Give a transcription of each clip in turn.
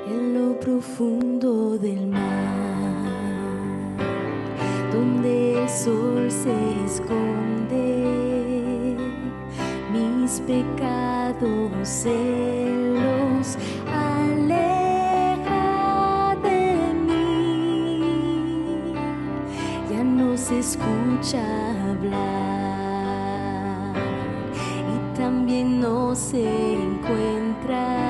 en lo profundo del mar, donde el sol se esconde, mis pecados Él los aleja de mí, ya no se escucha hablar y también no se encuentra.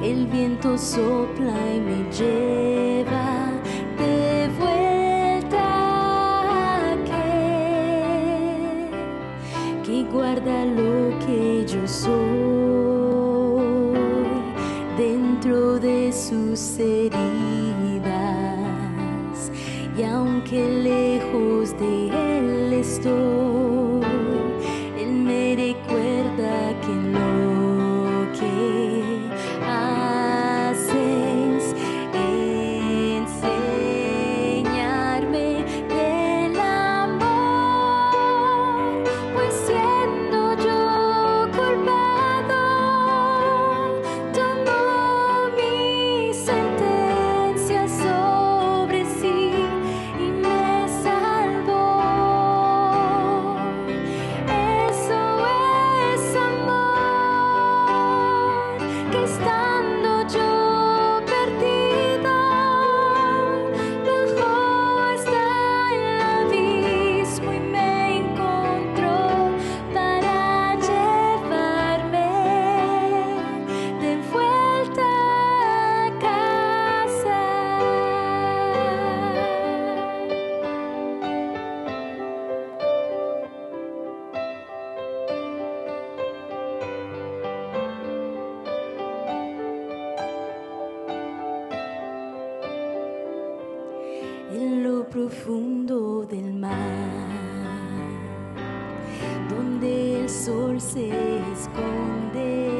El viento sopla y me lleva de vuelta a aquel que guarda lo que yo soy dentro de sus heridas. Y aunque lejos de Él estoy, Él me recuerda que lo que haces enseñarme del amor, pues siendo yo culpado, tomó mi sentencia sobre sí y me salvó. Eso es amor, que estando yo perdido, bajó hasta el abismo y me encontró para llevarme de vuelta a casa. En lo profundo del mar, donde el sol se esconde,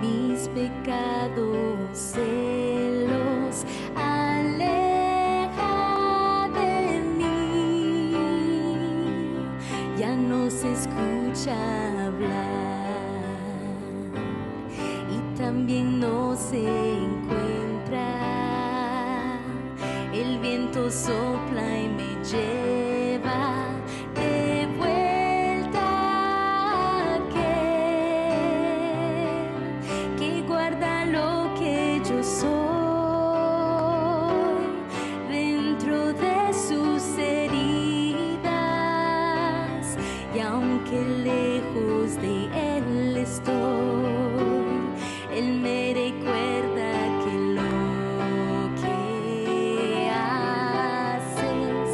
mis pecados Él los aleja de mí, ya no se escucha hablar y también no se encuentra. El viento sopla y me lleva de vuelta a aquel que guarda lo que yo soy dentro de sus heridas. Y aunque lejos de Él estoy, Él me recuerda que lo que haces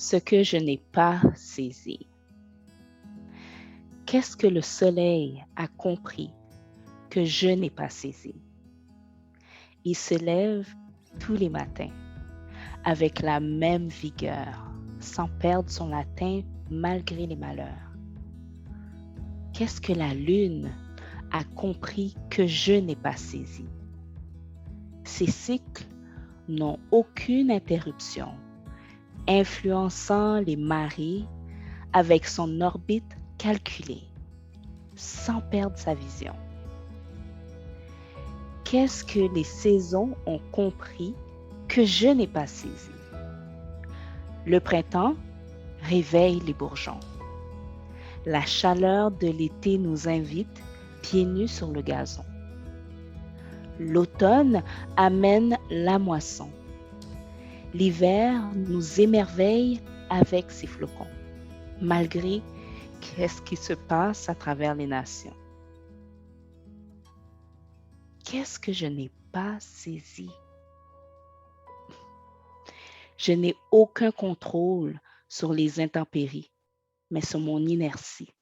ce que je n'ai pas saisi. Qu'est-ce que le soleil a compris que je n'ai pas saisi? Il se lève tous les matins avec la même vigueur, sans perdre son latin malgré les malheurs. Qu'est-ce que la lune a compris que je n'ai pas saisi? Ses cycles n'ont aucune interruption, influençant les marées avec son orbite calculée, sans perdre sa vision. Qu'est-ce que les saisons ont compris que je n'ai pas saisi? Le printemps réveille les bourgeons. La chaleur de l'été nous invite pieds nus sur le gazon. L'automne amène la moisson. L'hiver nous émerveille avec ses flocons, malgré qu'est-ce qui se passe à travers les nations. Qu'est-ce que je n'ai pas saisi? Je n'ai aucun contrôle sur les intempéries, mais sur mon inertie.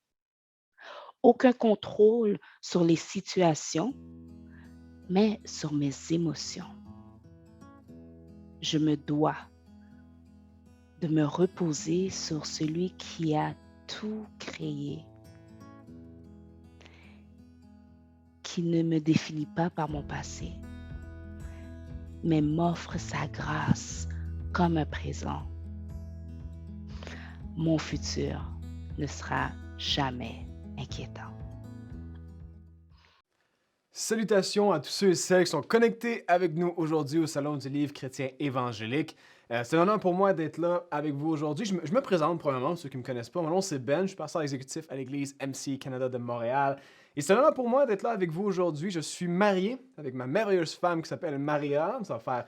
Aucun contrôle sur les situations, mais sur mes émotions. Je me dois de me reposer sur celui qui a tout créé, qui ne me définit pas par mon passé, mais m'offre sa grâce comme un présent. Mon futur ne sera jamais inquiétant. Salutations à tous ceux et celles qui sont connectés avec nous aujourd'hui au Salon du Livre chrétien évangélique. C'est un honneur pour moi d'être là avec vous aujourd'hui. Je me présente premièrement, ceux qui ne me connaissent pas. Mon nom c'est Ben, je suis pasteur exécutif à l'église MC Canada de Montréal. Et c'est un honneur pour moi d'être là avec vous aujourd'hui. Je suis marié avec ma merveilleuse femme qui s'appelle Maria. Ça va faire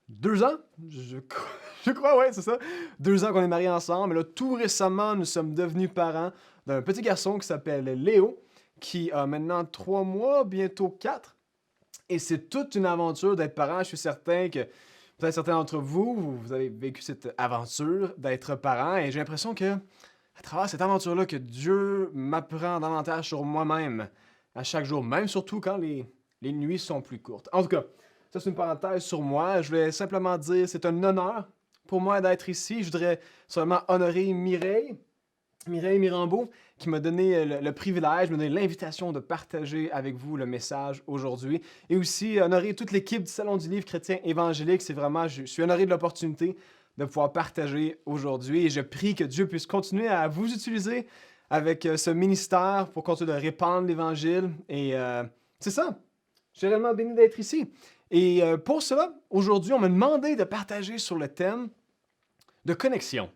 2 ans, je crois, ouais, c'est ça. 2 ans qu'on est mariés ensemble. Et là, tout récemment, nous sommes devenus parents d'un petit garçon qui s'appelle Léo, qui a maintenant 3 mois, bientôt 4. Et c'est toute une aventure d'être parent. Je suis certain que peut-être certains d'entre vous, vous avez vécu cette aventure d'être parent. Et j'ai l'impression que, à travers cette aventure-là, que Dieu m'apprend davantage sur moi-même à chaque jour, même surtout quand les nuits sont plus courtes. En tout cas, ça c'est une parenthèse sur moi. Je voulais simplement dire, c'est un honneur pour moi d'être ici. Je voudrais seulement honorer Mireille Mirambeau, qui m'a donné le privilège, m'a donné l'invitation de partager avec vous le message aujourd'hui. Et aussi honorer toute l'équipe du Salon du Livre chrétien évangélique. C'est vraiment, je suis honoré de l'opportunité de pouvoir partager aujourd'hui. Et je prie que Dieu puisse continuer à vous utiliser avec ce ministère pour continuer de répandre l'Évangile. Et c'est ça. Je suis réellement béni d'être ici. Et pour cela, aujourd'hui, on m'a demandé de partager sur le thème de connexion.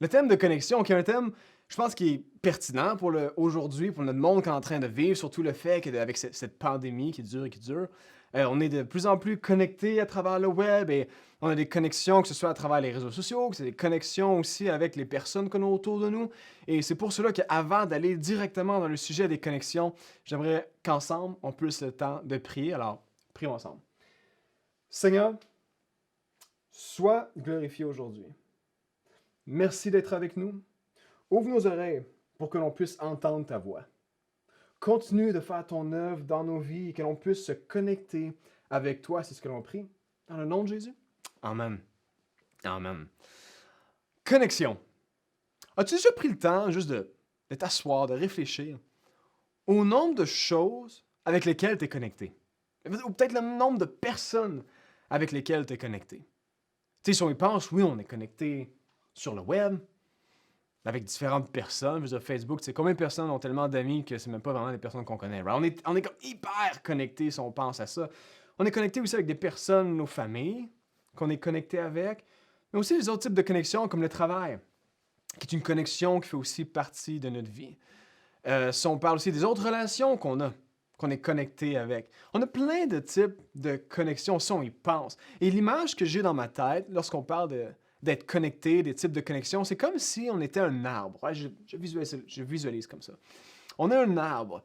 Le thème de connexion, qui est un thème, je pense, qui est pertinent pour aujourd'hui, pour notre monde qu'on est en train de vivre, surtout le fait qu'avec cette pandémie qui dure et qui dure, on est de plus en plus connectés à travers le web et on a des connexions, que ce soit à travers les réseaux sociaux, que c'est des connexions aussi avec les personnes qu'on a autour de nous. Et c'est pour cela qu'avant d'aller directement dans le sujet des connexions, j'aimerais qu'ensemble, on puisse le temps de prier. Alors, prions ensemble. Seigneur, sois glorifié aujourd'hui. Merci d'être avec nous. Ouvre nos oreilles pour que l'on puisse entendre ta voix. Continue de faire ton œuvre dans nos vies et que l'on puisse se connecter avec toi. C'est ce que l'on prie. Dans le nom de Jésus. Amen. Amen. Connexion. As-tu déjà pris le temps juste de t'asseoir, de réfléchir au nombre de choses avec lesquelles tu es connecté? Ou peut-être le nombre de personnes avec lesquelles tu es connecté. Tu sais, si on y pense, oui, on est connecté sur le web, avec différentes personnes. Je veux dire, Facebook, c'est combien de personnes ont tellement d'amis que c'est même pas vraiment des personnes qu'on connaît. Right? On est comme hyper connectés si on pense à ça. On est connecté aussi avec des personnes, nos familles, qu'on est connecté avec, mais aussi les autres types de connexions comme le travail, qui est une connexion qui fait aussi partie de notre vie. Si on parle aussi des autres relations qu'on est connecté avec. On a plein de types de connexions si on y pense. Et l'image que j'ai dans ma tête lorsqu'on parle d'être connecté, des types de connexions, c'est comme si on était un arbre. Ouais, je visualise comme ça. On est un arbre.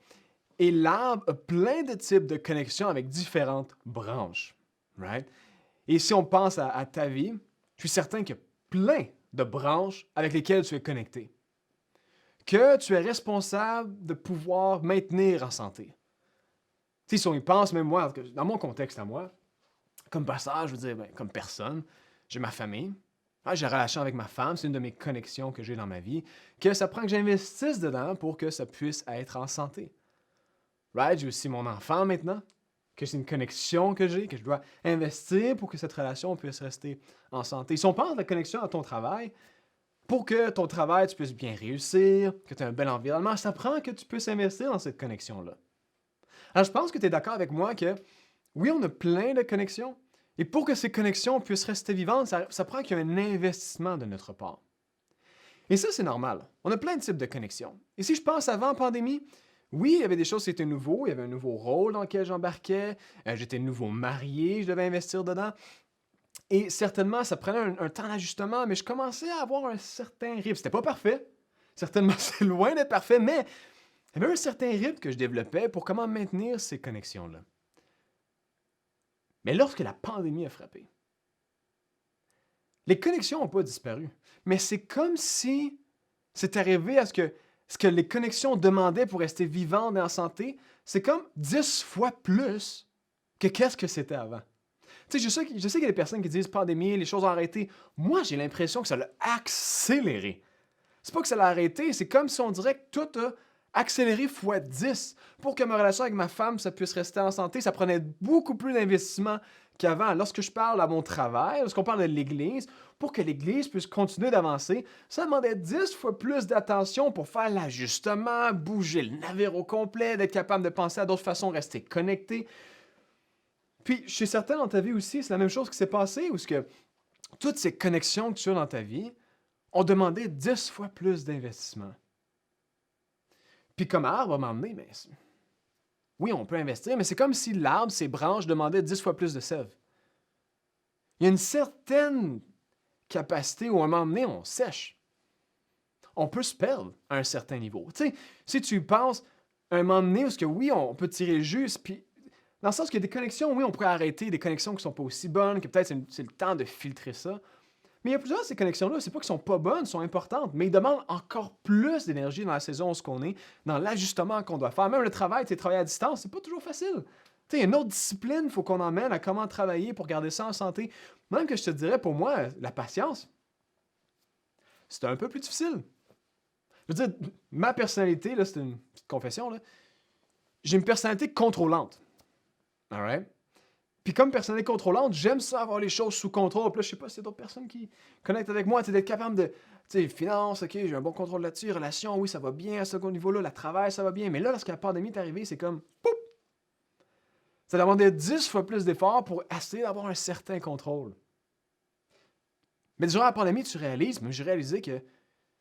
Et l'arbre a plein de types de connexions avec différentes branches. Right? Et si on pense à ta vie, je suis certain qu'il y a plein de branches avec lesquelles tu es connecté, que tu es responsable de pouvoir maintenir en santé. Tu sais, si on y pense, même moi, dans mon contexte à moi, comme pasteur, je veux dire, comme personne, j'ai ma famille, j'ai une relation avec ma femme, c'est une de mes connexions que j'ai dans ma vie, que ça prend que j'investisse dedans pour que ça puisse être en santé. Right? J'ai aussi mon enfant maintenant, que c'est une connexion que j'ai, que je dois investir pour que cette relation puisse rester en santé. Si on pense de la connexion à ton travail, pour que ton travail, tu puisses bien réussir, que tu aies un bel environnement, ça prend que tu puisses investir dans cette connexion-là. Alors, je pense que tu es d'accord avec moi que, oui, on a plein de connexions, et pour que ces connexions puissent rester vivantes, ça prend qu'il y ait un investissement de notre part. Et ça, c'est normal. On a plein de types de connexions. Et si je pense avant la pandémie, oui, il y avait des choses qui étaient nouveaux, il y avait un nouveau rôle dans lequel j'embarquais, j'étais nouveau marié, je devais investir dedans. Et certainement, ça prenait un temps d'ajustement, mais je commençais à avoir un certain rythme. C'était pas parfait. Certainement, c'est loin d'être parfait, mais il y avait un certain rythme que je développais pour comment maintenir ces connexions-là. Mais lorsque la pandémie a frappé, les connexions n'ont pas disparu. Mais c'est comme si c'est arrivé à ce que les connexions demandaient pour rester vivantes et en santé, c'est comme 10 fois plus que qu'est-ce que c'était avant. Tu sais, je sais qu'il y a des personnes qui disent pandémie, les choses ont arrêté. Moi, j'ai l'impression que ça l'a accéléré. C'est pas que ça l'a arrêté, c'est comme si on dirait que tout a accéléré fois 10. Pour que ma relation avec ma femme, ça puisse rester en santé, ça prenait beaucoup plus d'investissement qu'avant. Lorsque je parle à mon travail, lorsqu'on parle de l'Église, pour que l'Église puisse continuer d'avancer, ça demandait 10 fois plus d'attention pour faire l'ajustement, bouger le navire au complet, d'être capable de penser à d'autres façons, rester connecté. Puis, je suis certain dans ta vie aussi, c'est la même chose qui s'est passée, où que toutes ces connexions que tu as dans ta vie ont demandé 10 fois plus d'investissement. Puis comme arbre, à un moment donné, mais oui, on peut investir, mais c'est comme si l'arbre, ses branches demandaient 10 fois plus de sève. Il y a une certaine capacité où à un moment donné, on sèche. On peut se perdre à un certain niveau. Tu sais, si tu penses, à un moment donné, parce que oui, on peut tirer juste, puis dans le sens qu'il y a des connexions, oui, on pourrait arrêter des connexions qui ne sont pas aussi bonnes, que peut-être c'est le temps de filtrer ça. Mais il y a plusieurs de ces connexions-là, c'est pas qu'elles sont pas bonnes, elles sont importantes, mais ils demandent encore plus d'énergie dans la saison où on est, dans l'ajustement qu'on doit faire. Même le travail, tu sais, travailler à distance, c'est pas toujours facile. Tu sais, il y a une autre discipline, il faut qu'on emmène à comment travailler pour garder ça en santé. Même que je te dirais, pour moi, la patience, c'est un peu plus difficile. Je veux dire, ma personnalité, là, c'est une petite confession, là, j'ai une personnalité contrôlante. Alright? Puis comme personnalité contrôlante, j'aime ça avoir les choses sous contrôle. Puis là, je sais pas si c'est d'autres personnes qui connectent avec moi, d'être capable de, tu sais, finance, ok, j'ai un bon contrôle là-dessus, relations, oui, ça va bien à ce niveau-là, le travail, ça va bien. Mais là, lorsque la pandémie est arrivée, c'est comme, poup! Ça demandait 10 fois plus d'efforts pour essayer d'avoir un certain contrôle. Mais durant la pandémie, tu réalises, même j'ai réalisé que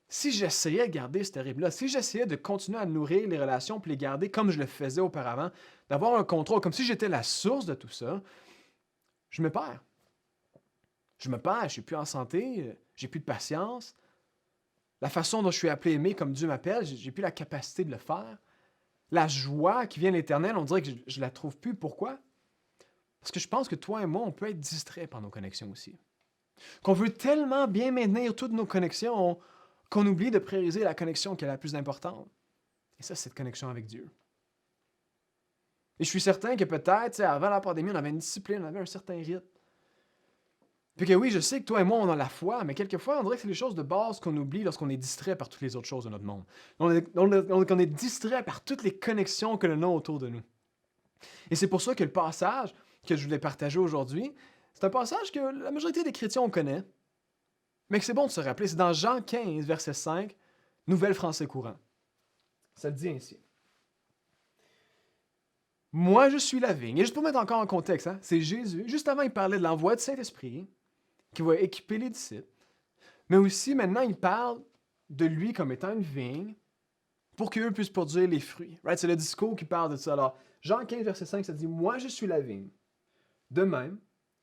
si j'essayais de garder ce rythme-là, si j'essayais de continuer à nourrir les relations puis les garder comme je le faisais auparavant, d'avoir un contrôle, comme si j'étais la source de tout ça, je me perds. Je me perds, je suis plus en santé, j'ai plus de patience. La façon dont je suis appelé aimer comme Dieu m'appelle, j'ai plus la capacité de le faire. La joie qui vient de l'Éternel, on dirait que je la trouve plus. Pourquoi? Parce que je pense que toi et moi, on peut être distraits par nos connexions aussi. Qu'on veut tellement bien maintenir toutes nos connexions, qu'on oublie de prioriser la connexion qui est la plus importante. Et ça, c'est cette connexion avec Dieu. Et je suis certain que peut-être, avant la pandémie, on avait une discipline, on avait un certain rythme. Puis que oui, je sais que toi et moi, on a la foi, mais quelquefois, on dirait que c'est les choses de base qu'on oublie lorsqu'on est distrait par toutes les autres choses de notre monde. On est distrait par toutes les connexions que l'on a autour de nous. Et c'est pour ça que le passage que je voulais partager aujourd'hui, c'est un passage que la majorité des chrétiens, on connaît, mais que c'est bon de se rappeler. C'est dans Jean 15, verset 5, Nouvelle Français courant. Ça le dit ainsi. Moi, je suis la vigne. Et juste pour mettre encore en contexte, c'est Jésus. Juste avant, il parlait de l'envoi du Saint-Esprit qui va équiper les disciples. Mais aussi, maintenant, il parle de lui comme étant une vigne pour qu'eux puissent produire les fruits. Right? C'est le discours qui parle de ça. Alors, Jean 15, verset 5, ça dit « Moi, je suis la vigne. De même,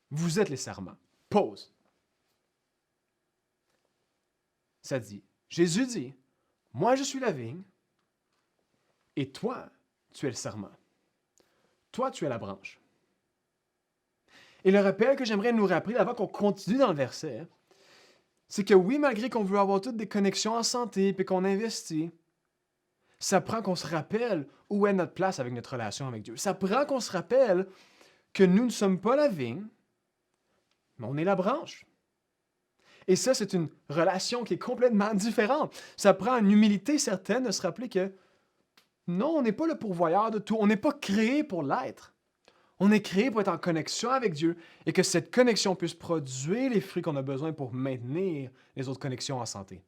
vous êtes les sarments. » Pause. Ça dit, Jésus dit « Moi, je suis la vigne et toi, tu es le sarment. Toi, tu es la branche. » Et le rappel que j'aimerais nous rappeler avant qu'on continue dans le verset, c'est que oui, malgré qu'on veut avoir toutes des connexions en santé puis qu'on investit, ça prend qu'on se rappelle où est notre place avec notre relation avec Dieu. Ça prend qu'on se rappelle que nous ne sommes pas la vigne, mais on est la branche. Et ça, c'est une relation qui est complètement différente. Ça prend une humilité certaine de se rappeler que non, on n'est pas le pourvoyeur de tout. On n'est pas créé pour l'être. On est créé pour être en connexion avec Dieu et que cette connexion puisse produire les fruits qu'on a besoin pour maintenir les autres connexions en santé.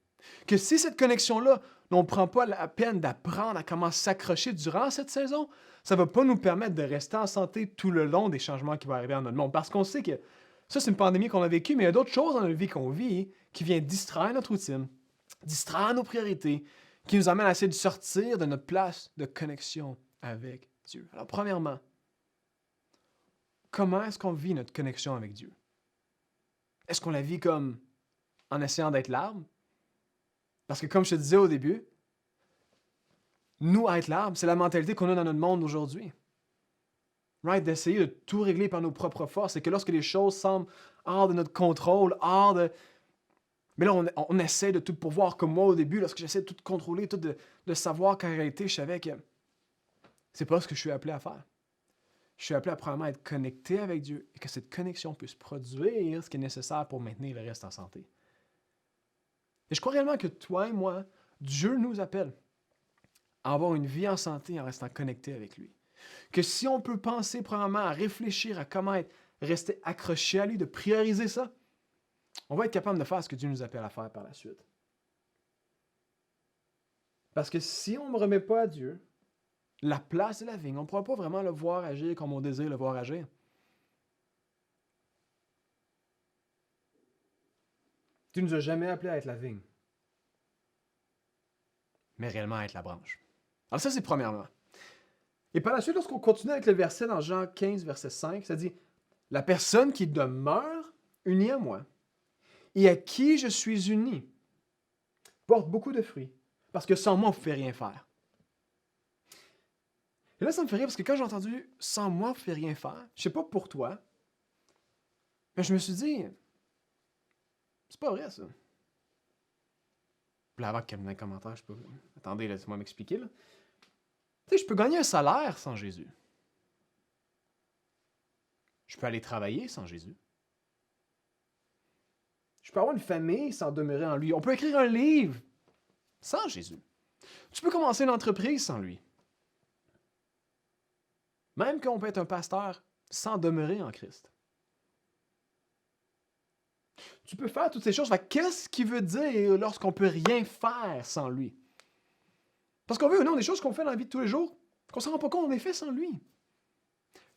Que si cette connexion-là, on ne prend pas la peine d'apprendre à comment s'accrocher durant cette saison, ça ne va pas nous permettre de rester en santé tout le long des changements qui vont arriver dans notre monde. Parce qu'on sait que ça, c'est une pandémie qu'on a vécue, mais il y a d'autres choses dans notre vie qu'on vit qui viennent distraire notre routine, distraire nos priorités, qui nous amènent à essayer de sortir de notre place de connexion avec Dieu. Alors, premièrement, comment est-ce qu'on vit notre connexion avec Dieu? Est-ce qu'on la vit comme en essayant d'être l'arbre? Parce que comme je te disais au début, nous, être l'arbre, c'est la mentalité qu'on a dans notre monde aujourd'hui. Right? D'essayer de tout régler par nos propres forces. Et que lorsque les choses semblent hors de notre contrôle, hors de... Mais là, on essaie de tout pourvoir, comme moi au début, lorsque j'essaie de tout contrôler, tout de savoir qu'en réalité, je savais que c'est pas ce que je suis appelé à faire. Je suis appelé à premièrement être connecté avec Dieu et que cette connexion puisse produire ce qui est nécessaire pour maintenir le reste en santé. Et je crois réellement que toi et moi, Dieu nous appelle à avoir une vie en santé en restant connecté avec lui. Que si on peut penser premièrement à réfléchir à comment rester accroché à lui, de prioriser ça, on va être capable de faire ce que Dieu nous appelle à faire par la suite. Parce que si on ne remet pas à Dieu la place de la vigne, on ne pourra pas vraiment le voir agir comme on désire le voir agir. Dieu ne nous a jamais appelé à être la vigne, mais réellement à être la branche. Alors ça, c'est premièrement. Et par la suite, lorsqu'on continue avec le verset dans Jean 15, verset 5, ça dit « La personne qui demeure unie à moi et à qui je suis uni porte beaucoup de fruits, parce que sans moi, vous ne pouvez rien faire. » Et là, ça me fait rire parce que quand j'ai entendu « sans moi, vous ne pouvez rien faire », je ne sais pas pour toi, mais je me suis dit « c'est pas vrai ça ». Puis là, avant qu'il y ait un commentaire, je peux... Attendez, laissez-moi m'expliquer là. Tu sais, je peux gagner un salaire sans Jésus. Je peux aller travailler sans Jésus. Je peux avoir une famille sans demeurer en lui. On peut écrire un livre sans Jésus. Tu peux commencer une entreprise sans lui. Même qu'on peut être un pasteur sans demeurer en Christ. Tu peux faire toutes ces choses. Qu'est-ce qui veut dire lorsqu'on ne peut rien faire sans lui? Parce qu'on veut ou non, des choses qu'on fait dans la vie de tous les jours, qu'on ne s'en rend pas compte, on les fait sans lui.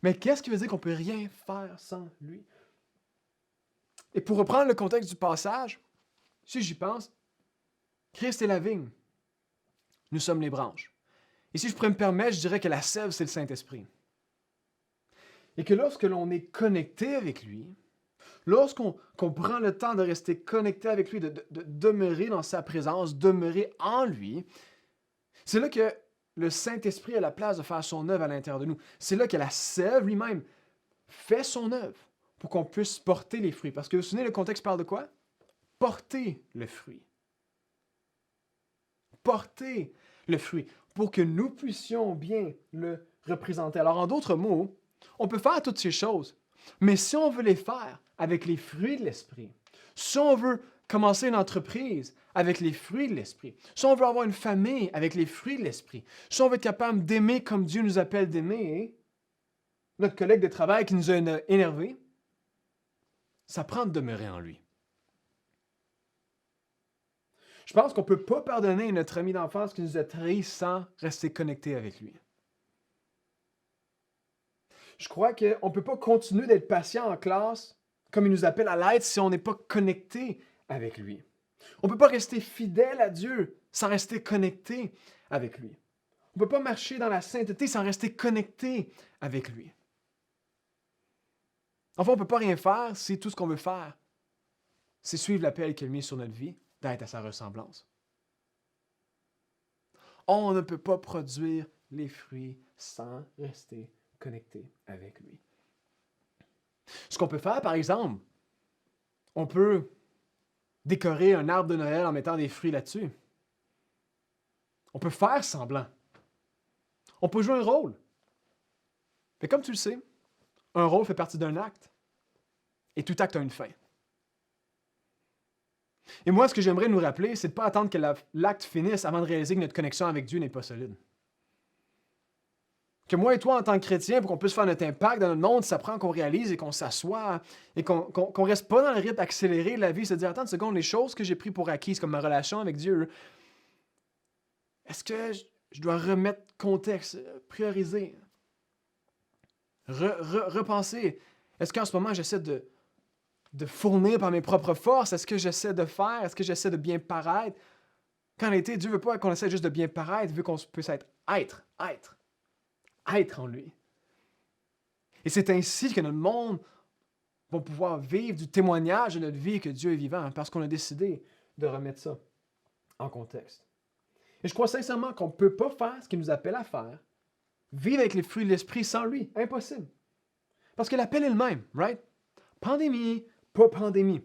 Mais qu'est-ce qui veut dire qu'on ne peut rien faire sans lui? Et pour reprendre le contexte du passage, si j'y pense, Christ est la vigne. Nous sommes les branches. Et si je pourrais me permettre, je dirais que la sève, c'est le Saint-Esprit. Et que lorsque l'on est connecté avec lui, lorsqu'on prend le temps de rester connecté avec lui, de demeurer dans sa présence, demeurer en lui, c'est là que le Saint-Esprit a la place de faire son œuvre à l'intérieur de nous. C'est là que la sève lui-même fait son œuvre pour qu'on puisse porter les fruits. Parce que vous vous souvenez, le contexte parle de quoi? Porter le fruit. Porter le fruit pour que nous puissions bien le représenter. Alors, en d'autres mots, on peut faire toutes ces choses, mais si on veut les faire avec les fruits de l'Esprit, si on veut commencer une entreprise avec les fruits de l'Esprit, si on veut avoir une famille avec les fruits de l'Esprit, si on veut être capable d'aimer comme Dieu nous appelle d'aimer, notre collègue de travail qui nous a énervés, ça prend de demeurer en lui. Je pense qu'on ne peut pas pardonner notre ami d'enfance qui nous a trahis sans rester connecté avec lui. Je crois qu'on ne peut pas continuer d'être patient en classe comme il nous appelle à l'être si on n'est pas connecté avec lui. On ne peut pas rester fidèle à Dieu sans rester connecté avec lui. On ne peut pas marcher dans la sainteté sans rester connecté avec lui. Enfin, on ne peut pas rien faire si tout ce qu'on veut faire, c'est suivre l'appel qu'il a mis sur notre vie, d'être à sa ressemblance. On ne peut pas produire les fruits sans rester connecté avec lui. Ce qu'on peut faire, par exemple, on peut décorer un arbre de Noël en mettant des fruits là-dessus. On peut faire semblant. On peut jouer un rôle. Mais comme tu le sais, un rôle fait partie d'un acte. Et tout acte a une fin. Et moi, ce que j'aimerais nous rappeler, c'est de ne pas attendre que l'acte finisse avant de réaliser que notre connexion avec Dieu n'est pas solide. Que moi et toi, en tant que chrétiens, pour qu'on puisse faire notre impact dans notre monde, ça prend qu'on réalise et qu'on s'assoie et qu'on ne reste pas dans le rythme accéléré de la vie, se dire, attends une seconde, les choses que j'ai prises pour acquises, comme ma relation avec Dieu, est-ce que je dois remettre contexte, prioriser, repenser? Est-ce qu'en ce moment, j'essaie de fournir par mes propres forces? Est-ce que j'essaie de faire? Est-ce que j'essaie de bien paraître? Qu'en réalité, Dieu ne veut pas qu'on essaie juste de bien paraître, il veut qu'on puisse être en lui. Et c'est ainsi que notre monde va pouvoir vivre du témoignage de notre vie que Dieu est vivant, parce qu'on a décidé de remettre ça en contexte. Et je crois sincèrement qu'on ne peut pas faire ce qu'il nous appelle à faire, vivre avec les fruits de l'esprit sans lui. Impossible. Parce que l'appel est le même, right? Pandémie, pas pandémie.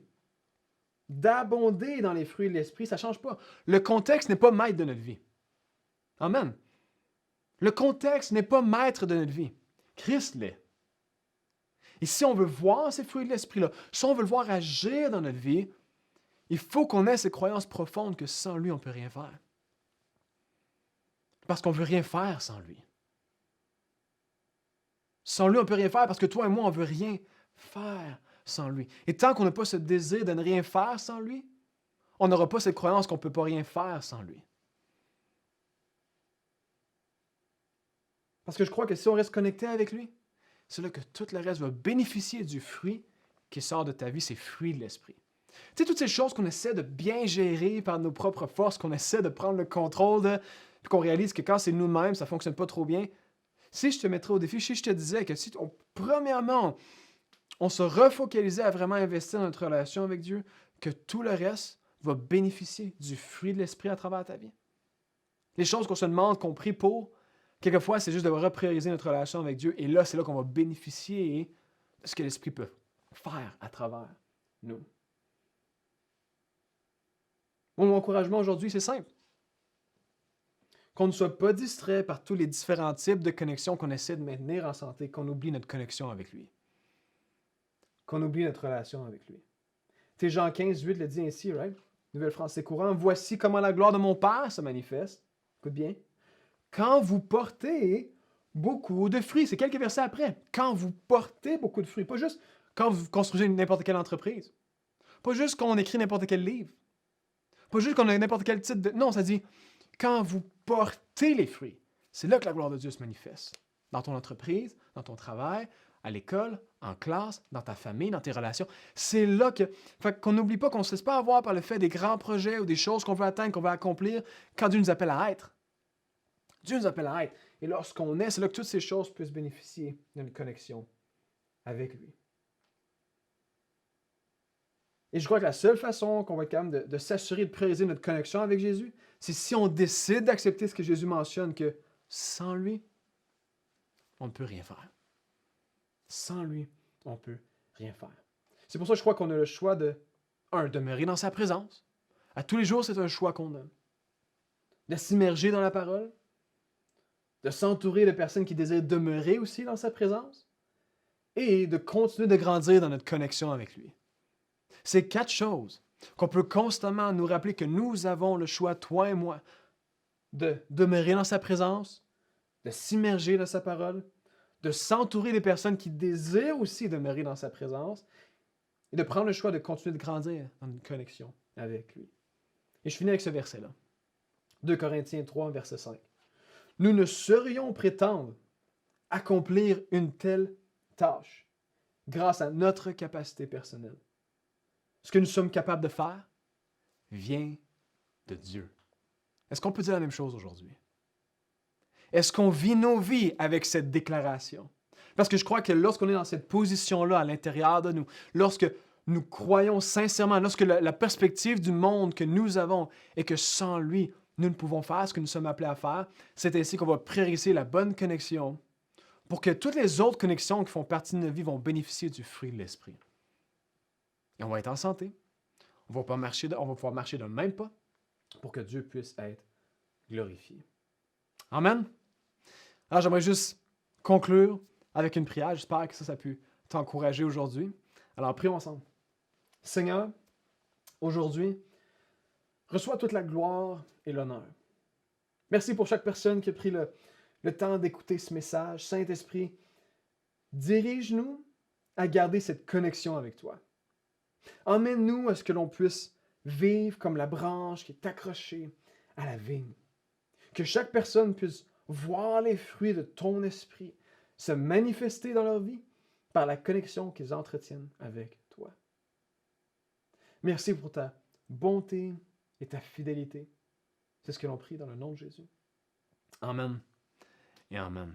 D'abonder dans les fruits de l'esprit, ça ne change pas. Le contexte n'est pas maître de notre vie. Amen. Le contexte n'est pas maître de notre vie. Christ l'est. Et si on veut voir ces fruits de l'esprit-là, si on veut le voir agir dans notre vie, il faut qu'on ait ces croyances profondes que sans lui, on ne peut rien faire. Parce qu'on ne veut rien faire sans lui. Sans lui, on ne peut rien faire parce que toi et moi, on ne veut rien faire sans lui. Et tant qu'on n'a pas ce désir de ne rien faire sans lui, on n'aura pas cette croyance qu'on ne peut pas rien faire sans lui. Parce que je crois que si on reste connecté avec lui, c'est là que tout le reste va bénéficier du fruit qui sort de ta vie, ces fruits de l'esprit. Tu sais, toutes ces choses qu'on essaie de bien gérer par nos propres forces, qu'on essaie de prendre le contrôle de, puis qu'on réalise que quand c'est nous-mêmes, ça ne fonctionne pas trop bien. Si je te mettrais au défi, si je te disais que si, premièrement, on se refocalisait à vraiment investir dans notre relation avec Dieu, que tout le reste va bénéficier du fruit de l'esprit à travers ta vie. Les choses qu'on se demande, qu'on prie pour, quelquefois, c'est juste de reprioriser notre relation avec Dieu. Et là, c'est là qu'on va bénéficier de ce que l'Esprit peut faire à travers nous. Mon encouragement aujourd'hui, c'est simple. Qu'on ne soit pas distrait par tous les différents types de connexions qu'on essaie de maintenir en santé, qu'on oublie notre connexion avec lui. Qu'on oublie notre relation avec lui. Tu sais, Jean 15, 8 le dit ainsi, right? Nouvelle français courant. Voici comment la gloire de mon Père se manifeste. Écoute bien. Quand vous portez beaucoup de fruits. C'est quelques versets après. Quand vous portez beaucoup de fruits. Pas juste quand vous construisez n'importe quelle entreprise. Pas juste quand on écrit n'importe quel livre. Pas juste qu'on a n'importe quel titre de... Non, ça dit quand vous portez les fruits. C'est là que la gloire de Dieu se manifeste. Dans ton entreprise, dans ton travail, à l'école, en classe, dans ta famille, dans tes relations. C'est là que... Fait qu'on n'oublie pas qu'on ne se laisse pas avoir par le fait des grands projets ou des choses qu'on veut atteindre, qu'on veut accomplir, quand Dieu nous appelle à être. Dieu nous appelle à être. Et lorsqu'on est, c'est là que toutes ces choses puissent bénéficier d'une connexion avec lui. Et je crois que la seule façon qu'on va être capable de s'assurer de prioriser notre connexion avec Jésus, c'est si on décide d'accepter ce que Jésus mentionne, que sans lui, on ne peut rien faire. Sans lui, on ne peut rien faire. C'est pour ça que je crois qu'on a le choix de, demeurer dans sa présence. À tous les jours, c'est un choix qu'on a. De s'immerger dans la parole, de s'entourer de personnes qui désirent demeurer aussi dans sa présence, et de continuer de grandir dans notre connexion avec lui. C'est 4 choses qu'on peut constamment nous rappeler que nous avons le choix, toi et moi, de demeurer dans sa présence, de s'immerger dans sa parole, de s'entourer des personnes qui désirent aussi demeurer dans sa présence, et de prendre le choix de continuer de grandir dans une connexion avec lui. Et je finis avec ce verset-là. 2 Corinthiens 3, verset 5. Nous ne saurions prétendre accomplir une telle tâche grâce à notre capacité personnelle. Ce que nous sommes capables de faire vient de Dieu. Est-ce qu'on peut dire la même chose aujourd'hui? Est-ce qu'on vit nos vies avec cette déclaration? Parce que je crois que lorsqu'on est dans cette position-là à l'intérieur de nous, lorsque nous croyons sincèrement, lorsque la perspective du monde que nous avons est que sans lui, nous ne pouvons faire ce que nous sommes appelés à faire, c'est ainsi qu'on va prioriser la bonne connexion pour que toutes les autres connexions qui font partie de notre vie vont bénéficier du fruit de l'Esprit. Et on va être en santé, on va pouvoir marcher d'un même pas pour que Dieu puisse être glorifié. Amen. Alors, j'aimerais juste conclure avec une prière. J'espère que ça a pu t'encourager aujourd'hui. Alors, prions ensemble. Seigneur, aujourd'hui, reçois toute la gloire et l'honneur. Merci pour chaque personne qui a pris le temps d'écouter ce message. Saint-Esprit, dirige-nous à garder cette connexion avec toi. Emmène-nous à ce que l'on puisse vivre comme la branche qui est accrochée à la vigne. Que chaque personne puisse voir les fruits de ton esprit se manifester dans leur vie par la connexion qu'ils entretiennent avec toi. Merci pour ta bonté et ta fidélité. C'est ce que l'on prie dans le nom de Jésus. Amen et Amen.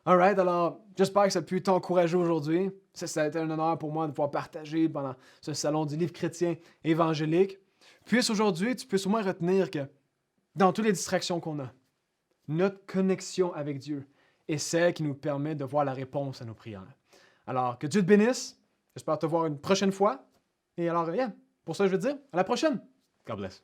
Alright, alors j'espère que ça a pu t'encourager aujourd'hui. Ça a été un honneur pour moi de pouvoir partager pendant ce salon du livre chrétien évangélique. Puis aujourd'hui, tu peux au moins retenir que dans toutes les distractions qu'on a, notre connexion avec Dieu est celle qui nous permet de voir la réponse à nos prières. Alors, que Dieu te bénisse. J'espère te voir une prochaine fois. Et alors, pour ça, je veux te dire, à la prochaine. God bless.